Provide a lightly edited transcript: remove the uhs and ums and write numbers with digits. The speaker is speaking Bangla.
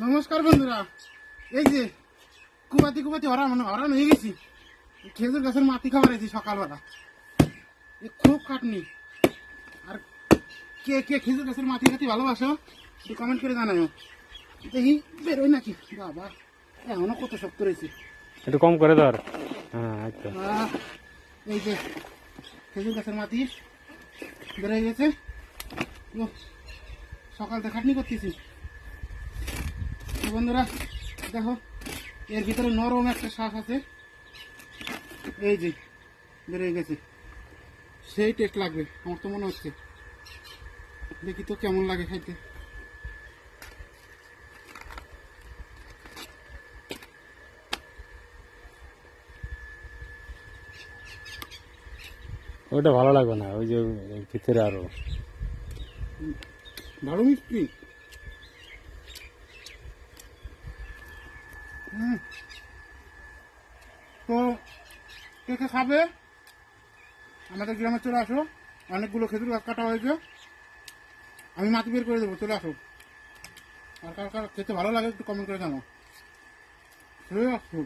নমস্কার বন্ধুরা, এই যে কুবাতি কুবাতি হরান হয়ে গেছি। খেজুর গাছের মাটি খাবার আছি সকালবেলা। খুব খাটনি। আর কে কে খেজুর গাছের মাটি খাতি ভালোবাসো একটু কমেন্ট করে জানাও। দেখি বেরোয় নাকি। বাবা এখনো কত শক্ত রয়েছে, একটু কম করে ধর। এই যে খেজুর গাছের মাটি বেরোয় গেছে। সকাল থেকে খাটনি করতেছি বন্ধুরা। দেখো এর ভিতরে নরম একটা শ্বাস আছে, এই যে বেরিয়ে গেছে। সেই টেস্ট লাগবে আমার তো মনে হচ্ছে। দেখি তো কেমন লাগে খাইতে। ওইটা ভালো লাগবে না, ওই যে ভিতরে আরো ভালো মিষ্টি। তো কে কে খাবে আমাদের গ্রামে চলে আসো। অনেকগুলো খেজুর গাছ কাটা হয়েছে, আমি মাটি বের করে দেবো, চলে আসো। আর কার কার খেতে ভালো লাগে একটু কমেন্ট করে জানাও। চলে আসো।